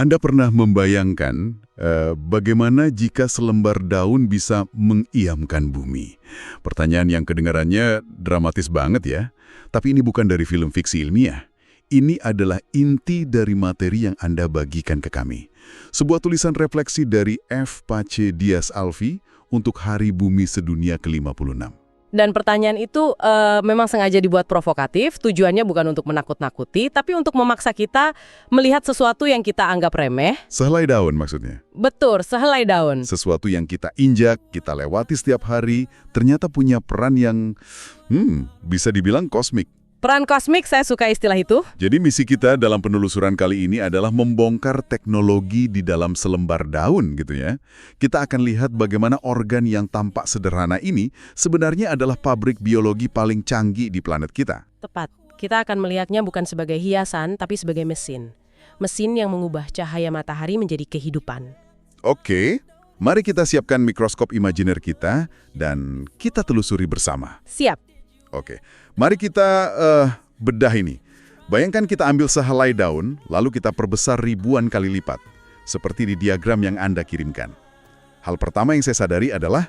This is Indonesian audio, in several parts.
Anda pernah membayangkan bagaimana jika selembar daun bisa mengiamkan bumi? Pertanyaan yang kedengarannya dramatis banget ya. Tapi ini bukan dari film fiksi ilmiah. Ini adalah inti dari materi yang Anda bagikan ke kami. Sebuah tulisan refleksi dari F. Pace Dias Alfi untuk Hari Bumi Sedunia ke-56. Dan pertanyaan itu memang sengaja dibuat provokatif, tujuannya bukan untuk menakut-nakuti, tapi untuk memaksa kita melihat sesuatu yang kita anggap remeh. Sehelai daun maksudnya? Betul, sehelai daun. Sesuatu yang kita injak, kita lewati setiap hari, ternyata punya peran yang, bisa dibilang kosmik. Peran kosmik, saya suka istilah itu. Jadi misi kita dalam penelusuran kali ini adalah membongkar teknologi di dalam selembar daun gitu ya. Kita akan lihat bagaimana organ yang tampak sederhana ini sebenarnya adalah pabrik biologi paling canggih di planet kita. Tepat. Kita akan melihatnya bukan sebagai hiasan, tapi sebagai mesin. Mesin yang mengubah cahaya matahari menjadi kehidupan. Oke, mari kita siapkan mikroskop imajiner kita dan kita telusuri bersama. Siap. Oke, mari kita bedah ini. Bayangkan kita ambil sehelai daun, lalu kita perbesar ribuan kali lipat. Seperti di diagram yang Anda kirimkan. Hal pertama yang saya sadari adalah,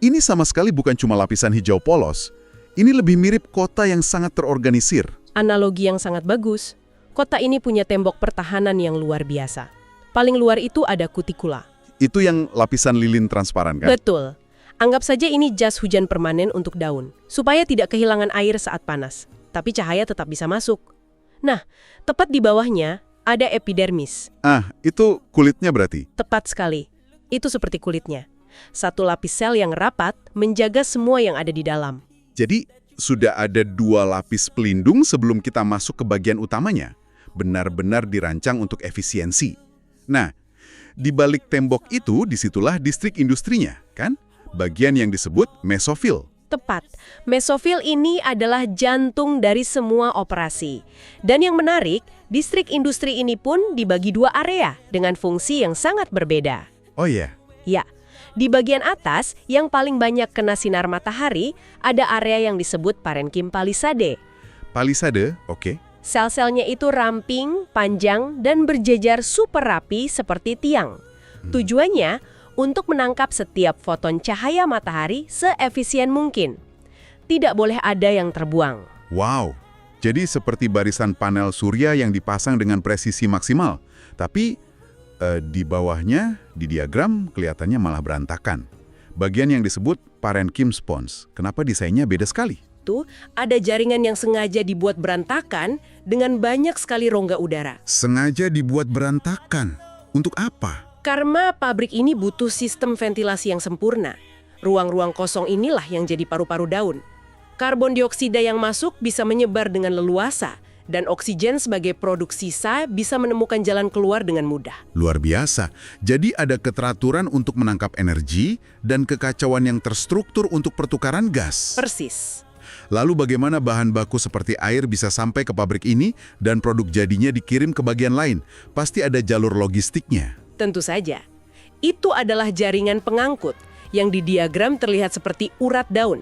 ini sama sekali bukan cuma lapisan hijau polos. Ini lebih mirip kota yang sangat terorganisir. Analogi yang sangat bagus. Kota ini punya tembok pertahanan yang luar biasa. Paling luar itu ada kutikula. Itu yang lapisan lilin transparan kan? Betul. Anggap saja ini jas hujan permanen untuk daun, supaya tidak kehilangan air saat panas, tapi cahaya tetap bisa masuk. Nah, tepat di bawahnya ada epidermis. Itu kulitnya berarti? Tepat sekali. Itu seperti kulitnya. Satu lapis sel yang rapat menjaga semua yang ada di dalam. Jadi, sudah ada 2 lapis pelindung sebelum kita masuk ke bagian utamanya. Benar-benar dirancang untuk efisiensi. Nah, di balik tembok itu, disitulah distrik industrinya, kan? Bagian yang disebut mesofil. Tepat. Mesofil ini adalah jantung dari semua operasi. Dan yang menarik, distrik industri ini pun dibagi 2 area dengan fungsi yang sangat berbeda. Oh iya? Ya. Di bagian atas, yang paling banyak kena sinar matahari, ada area yang disebut parenkim palisade. Palisade, oke. Sel-selnya itu ramping, panjang, dan berjejer super rapi seperti tiang. Tujuannya untuk menangkap setiap foton cahaya matahari seefisien mungkin. Tidak boleh ada yang terbuang. Wow, jadi seperti barisan panel surya yang dipasang dengan presisi maksimal. Tapi di bawahnya, di diagram, kelihatannya malah berantakan. Bagian yang disebut parenkim spons. Kenapa desainnya beda sekali? Itu ada jaringan yang sengaja dibuat berantakan dengan banyak sekali rongga udara. Sengaja dibuat berantakan? Untuk apa? Karena pabrik ini butuh sistem ventilasi yang sempurna. Ruang-ruang kosong inilah yang jadi paru-paru daun. Karbon dioksida yang masuk bisa menyebar dengan leluasa, dan oksigen sebagai produk sisa bisa menemukan jalan keluar dengan mudah. Luar biasa. Jadi ada keteraturan untuk menangkap energi dan kekacauan yang terstruktur untuk pertukaran gas. Persis. Lalu bagaimana bahan baku seperti air bisa sampai ke pabrik ini dan produk jadinya dikirim ke bagian lain? Pasti ada jalur logistiknya. Tentu saja. Itu adalah jaringan pengangkut yang di diagram terlihat seperti urat daun.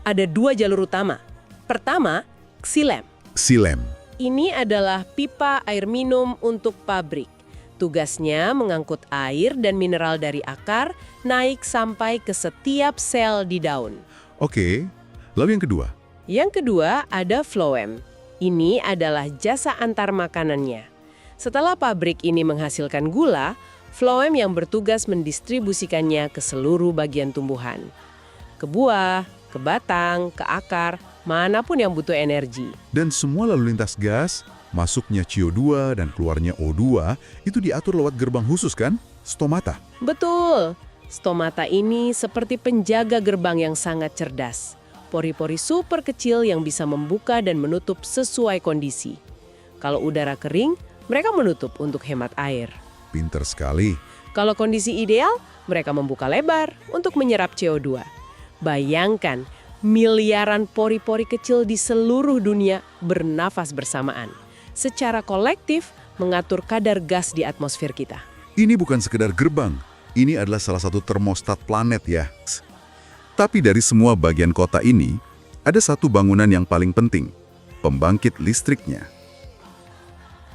Ada 2 jalur utama. Pertama, xilem. Xilem. Ini adalah pipa air minum untuk pabrik. Tugasnya mengangkut air dan mineral dari akar naik sampai ke setiap sel di daun. Oke, lalu yang kedua? Yang kedua ada phloem. Ini adalah jasa antar makanannya. Setelah pabrik ini menghasilkan gula, phloem yang bertugas mendistribusikannya ke seluruh bagian tumbuhan. Ke buah, ke batang, ke akar, manapun yang butuh energi. Dan semua lalu lintas gas, masuknya CO2 dan keluarnya O2, itu diatur lewat gerbang khusus kan? Stomata. Betul. Stomata ini seperti penjaga gerbang yang sangat cerdas. Pori-pori super kecil yang bisa membuka dan menutup sesuai kondisi. Kalau udara kering, mereka menutup untuk hemat air. Pinter sekali. Kalau kondisi ideal, mereka membuka lebar untuk menyerap CO2. Bayangkan, miliaran pori-pori kecil di seluruh dunia bernafas bersamaan. Secara kolektif, mengatur kadar gas di atmosfer kita. Ini bukan sekedar gerbang. Ini adalah salah satu termostat planet ya. Tapi dari semua bagian kota ini, ada satu bangunan yang paling penting. Pembangkit listriknya.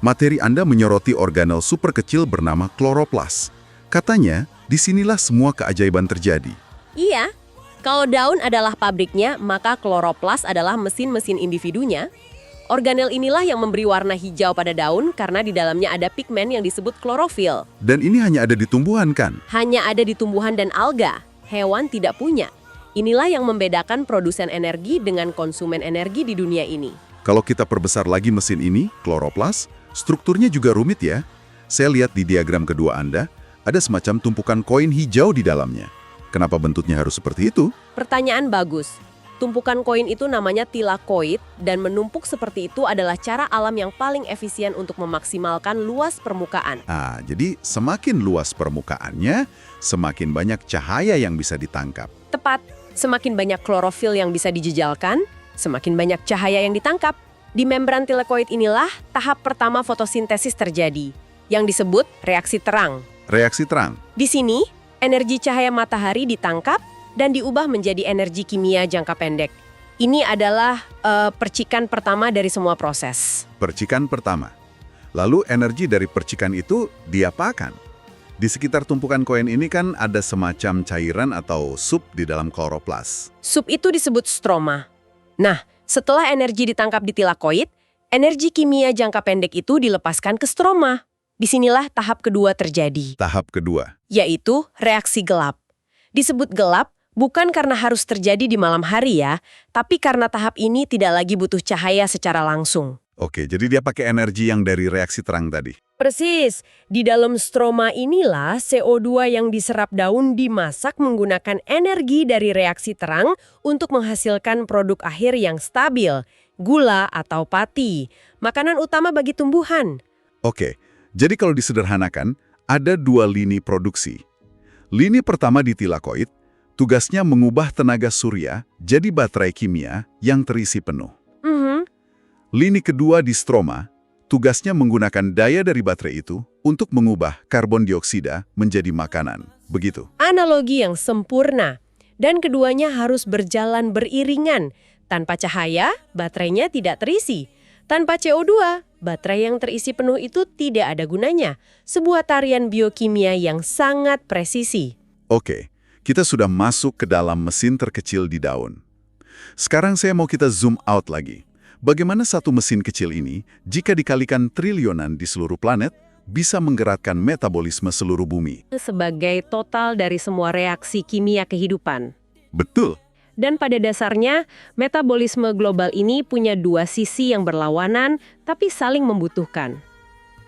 Materi Anda menyoroti organel super kecil bernama kloroplas. Katanya, disinilah semua keajaiban terjadi. Iya, kalau daun adalah pabriknya, maka kloroplas adalah mesin-mesin individunya. Organel inilah yang memberi warna hijau pada daun karena di dalamnya ada pigmen yang disebut klorofil. Dan ini hanya ada di tumbuhan, kan? Hanya ada di tumbuhan dan alga. Hewan tidak punya. Inilah yang membedakan produsen energi dengan konsumen energi di dunia ini. Kalau kita perbesar lagi mesin ini, kloroplas, strukturnya juga rumit ya. Saya lihat di diagram kedua Anda, ada semacam tumpukan koin hijau di dalamnya. Kenapa bentuknya harus seperti itu? Pertanyaan bagus. Tumpukan koin itu namanya tilakoid dan menumpuk seperti itu adalah cara alam yang paling efisien untuk memaksimalkan luas permukaan. Jadi semakin luas permukaannya, semakin banyak cahaya yang bisa ditangkap. Tepat, semakin banyak klorofil yang bisa dijejalkan, semakin banyak cahaya yang ditangkap. Di membran tilakoid inilah tahap pertama fotosintesis terjadi, yang disebut reaksi terang. Reaksi terang. Di sini, energi cahaya matahari ditangkap dan diubah menjadi energi kimia jangka pendek. Ini adalah percikan pertama dari semua proses. Percikan pertama. Lalu energi dari percikan itu diapakan? Di sekitar tumpukan koin ini kan ada semacam cairan atau sup di dalam kloroplas. Sup itu disebut stroma. Nah, setelah energi ditangkap di tilakoid, energi kimia jangka pendek itu dilepaskan ke stroma. Disinilah tahap kedua terjadi, Tahap kedua. yaitu reaksi gelap. Disebut gelap bukan karena harus terjadi di malam hari ya, tapi karena tahap ini tidak lagi butuh cahaya secara langsung. Oke, jadi dia pakai energi yang dari reaksi terang tadi. Persis, di dalam stroma inilah CO2 yang diserap daun dimasak menggunakan energi dari reaksi terang untuk menghasilkan produk akhir yang stabil, gula atau pati, makanan utama bagi tumbuhan. Oke, jadi kalau disederhanakan, ada dua lini produksi. Lini pertama di tilakoid, tugasnya mengubah tenaga surya jadi baterai kimia yang terisi penuh. Lini kedua di stroma, tugasnya menggunakan daya dari baterai itu untuk mengubah karbon dioksida menjadi makanan. Begitu. Analogi yang sempurna, dan keduanya harus berjalan beriringan. Tanpa cahaya, baterainya tidak terisi. Tanpa CO2, baterai yang terisi penuh itu tidak ada gunanya. Sebuah tarian biokimia yang sangat presisi. Oke, kita sudah masuk ke dalam mesin terkecil di daun. Sekarang saya mau kita zoom out lagi. Bagaimana satu mesin kecil ini, jika dikalikan triliunan di seluruh planet, bisa menggerakkan metabolisme seluruh bumi? Sebagai total dari semua reaksi kimia kehidupan. Betul. Dan pada dasarnya, metabolisme global ini punya dua sisi yang berlawanan, tapi saling membutuhkan.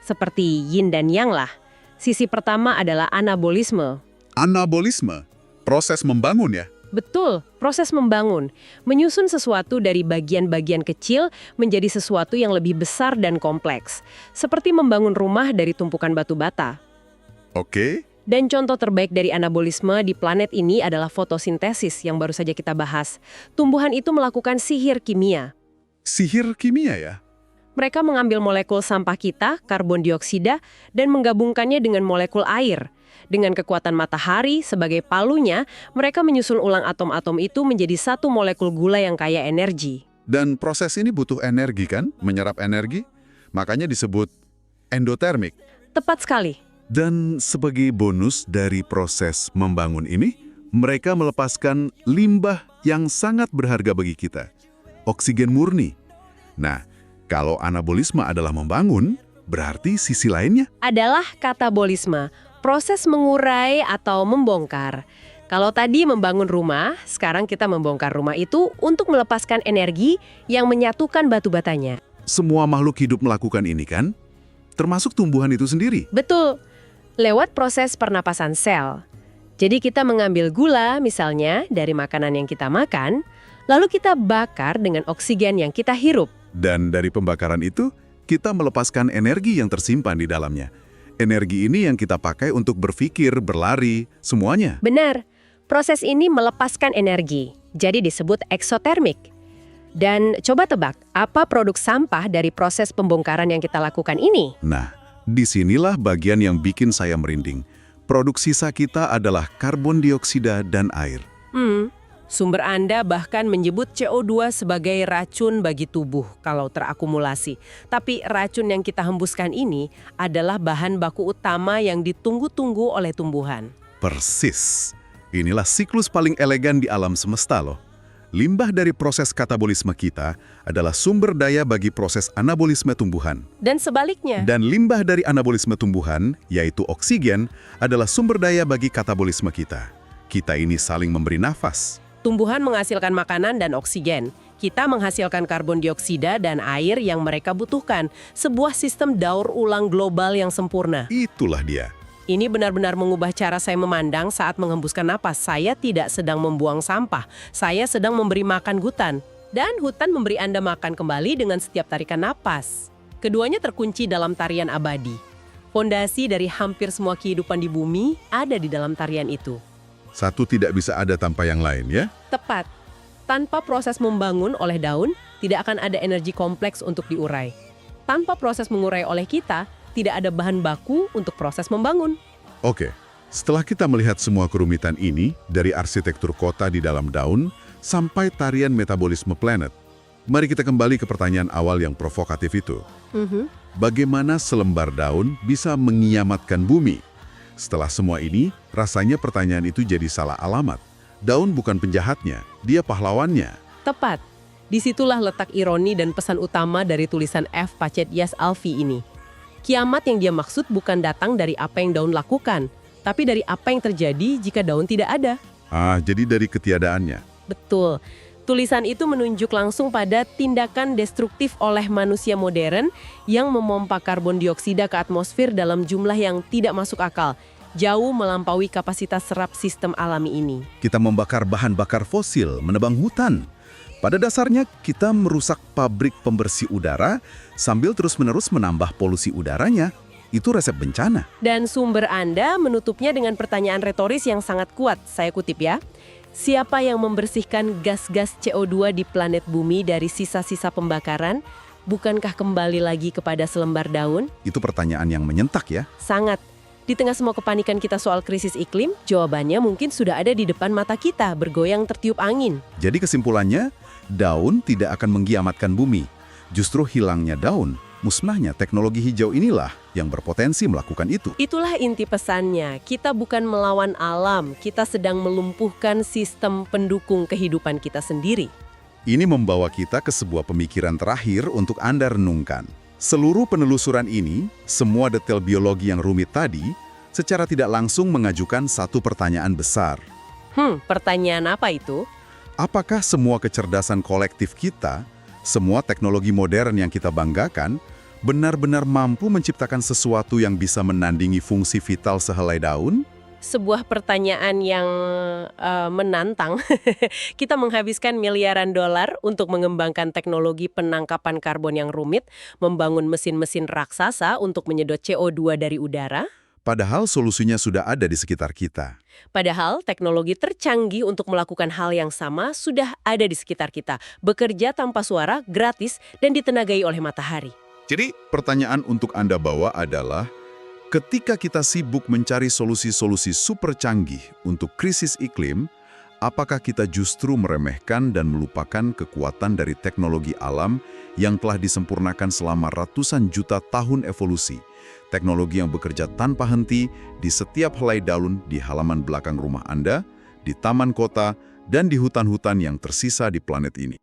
Seperti yin dan yang lah. Sisi pertama adalah anabolisme. Anabolisme, proses membangun ya? Betul, proses membangun. Menyusun sesuatu dari bagian-bagian kecil menjadi sesuatu yang lebih besar dan kompleks. Seperti membangun rumah dari tumpukan batu bata. Oke. Dan contoh terbaik dari anabolisme di planet ini adalah fotosintesis yang baru saja kita bahas. Tumbuhan itu melakukan sihir kimia. Sihir kimia ya? Mereka mengambil molekul sampah kita, karbon dioksida, dan menggabungkannya dengan molekul air. Dengan kekuatan matahari sebagai palunya, mereka menyusun ulang atom-atom itu menjadi satu molekul gula yang kaya energi. Dan proses ini butuh energi kan? Menyerap energi? Makanya disebut endotermik. Tepat sekali. Dan sebagai bonus dari proses membangun ini, mereka melepaskan limbah yang sangat berharga bagi kita. Oksigen murni. Nah, kalau anabolisme adalah membangun, berarti sisi lainnya? Adalah katabolisme, proses mengurai atau membongkar. Kalau tadi membangun rumah, sekarang kita membongkar rumah itu untuk melepaskan energi yang menyatukan batu batanya. Semua makhluk hidup melakukan ini kan? Termasuk tumbuhan itu sendiri. Betul. Lewat proses pernapasan sel. Jadi kita mengambil gula misalnya dari makanan yang kita makan, lalu kita bakar dengan oksigen yang kita hirup. Dan dari pembakaran itu, kita melepaskan energi yang tersimpan di dalamnya. Energi ini yang kita pakai untuk berpikir, berlari, semuanya. Benar, proses ini melepaskan energi, jadi disebut eksotermik. Dan coba tebak, apa produk sampah dari proses pembongkaran yang kita lakukan ini? Nah, disinilah bagian yang bikin saya merinding. Produk sisa kita adalah karbon dioksida dan air. Sumber Anda bahkan menyebut CO2 sebagai racun bagi tubuh kalau terakumulasi. Tapi racun yang kita hembuskan ini adalah bahan baku utama yang ditunggu-tunggu oleh tumbuhan. Persis. Inilah siklus paling elegan di alam semesta loh. Limbah dari proses katabolisme kita adalah sumber daya bagi proses anabolisme tumbuhan. Dan sebaliknya. Dan limbah dari anabolisme tumbuhan, yaitu oksigen, adalah sumber daya bagi katabolisme kita. Kita ini saling memberi nafas. Tumbuhan menghasilkan makanan dan oksigen. Kita menghasilkan karbon dioksida dan air yang mereka butuhkan. Sebuah sistem daur ulang global yang sempurna. Itulah dia. Ini benar-benar mengubah cara saya memandang saat menghembuskan napas. Saya tidak sedang membuang sampah. Saya sedang memberi makan hutan. Dan hutan memberi Anda makan kembali dengan setiap tarikan napas. Keduanya terkunci dalam tarian abadi. Fondasi dari hampir semua kehidupan di bumi ada di dalam tarian itu. Satu tidak bisa ada tanpa yang lain, ya? Tepat. Tanpa proses membangun oleh daun, tidak akan ada energi kompleks untuk diurai. Tanpa proses mengurai oleh kita, tidak ada bahan baku untuk proses membangun. Oke, setelah kita melihat semua kerumitan ini, dari arsitektur kota di dalam daun, sampai tarian metabolisme planet, mari kita kembali ke pertanyaan awal yang provokatif itu. Bagaimana selembar daun bisa mengiyamatkan bumi? Setelah semua ini, rasanya pertanyaan itu jadi salah alamat. Daun bukan penjahatnya, dia pahlawannya. Tepat. Disitulah letak ironi dan pesan utama dari tulisan F. Pacetias Alfi ini. Kiamat yang dia maksud bukan datang dari apa yang daun lakukan, tapi dari apa yang terjadi jika daun tidak ada. Jadi dari ketiadaannya. Betul. Tulisan itu menunjuk langsung pada tindakan destruktif oleh manusia modern yang memompa karbon dioksida ke atmosfer dalam jumlah yang tidak masuk akal, jauh melampaui kapasitas serap sistem alami ini. Kita membakar bahan bakar fosil, menebang hutan. Pada dasarnya, kita merusak pabrik pembersih udara sambil terus-menerus menambah polusi udaranya. Itu resep bencana. Dan sumber Anda menutupnya dengan pertanyaan retoris yang sangat kuat. Saya kutip ya. Siapa yang membersihkan gas-gas CO2 di planet bumi dari sisa-sisa pembakaran? Bukankah kembali lagi kepada selembar daun? Itu pertanyaan yang menyentak ya. Sangat. Di tengah semua kepanikan kita soal krisis iklim, jawabannya mungkin sudah ada di depan mata kita, bergoyang tertiup angin. Jadi kesimpulannya, daun tidak akan menggiamatkan bumi. Justru hilangnya daun, musnahnya teknologi hijau inilah yang berpotensi melakukan itu. Itulah inti pesannya. Kita bukan melawan alam, kita sedang melumpuhkan sistem pendukung kehidupan kita sendiri. Ini membawa kita ke sebuah pemikiran terakhir untuk Anda renungkan. Seluruh penelusuran ini, semua detail biologi yang rumit tadi, secara tidak langsung mengajukan satu pertanyaan besar. Pertanyaan apa itu? Apakah semua kecerdasan kolektif kita, semua teknologi modern yang kita banggakan, benar-benar mampu menciptakan sesuatu yang bisa menandingi fungsi vital sehelai daun? Sebuah pertanyaan yang menantang. Kita menghabiskan miliaran dolar untuk mengembangkan teknologi penangkapan karbon yang rumit, membangun mesin-mesin raksasa untuk menyedot CO2 dari udara. Padahal solusinya sudah ada di sekitar kita. Padahal teknologi tercanggih untuk melakukan hal yang sama sudah ada di sekitar kita, bekerja tanpa suara, gratis, dan ditenagai oleh matahari. Jadi, pertanyaan untuk Anda bawa adalah, ketika kita sibuk mencari solusi-solusi super canggih untuk krisis iklim, apakah kita justru meremehkan dan melupakan kekuatan dari teknologi alam yang telah disempurnakan selama ratusan juta tahun evolusi? Teknologi yang bekerja tanpa henti di setiap helai daun di halaman belakang rumah Anda, di taman kota, dan di hutan-hutan yang tersisa di planet ini.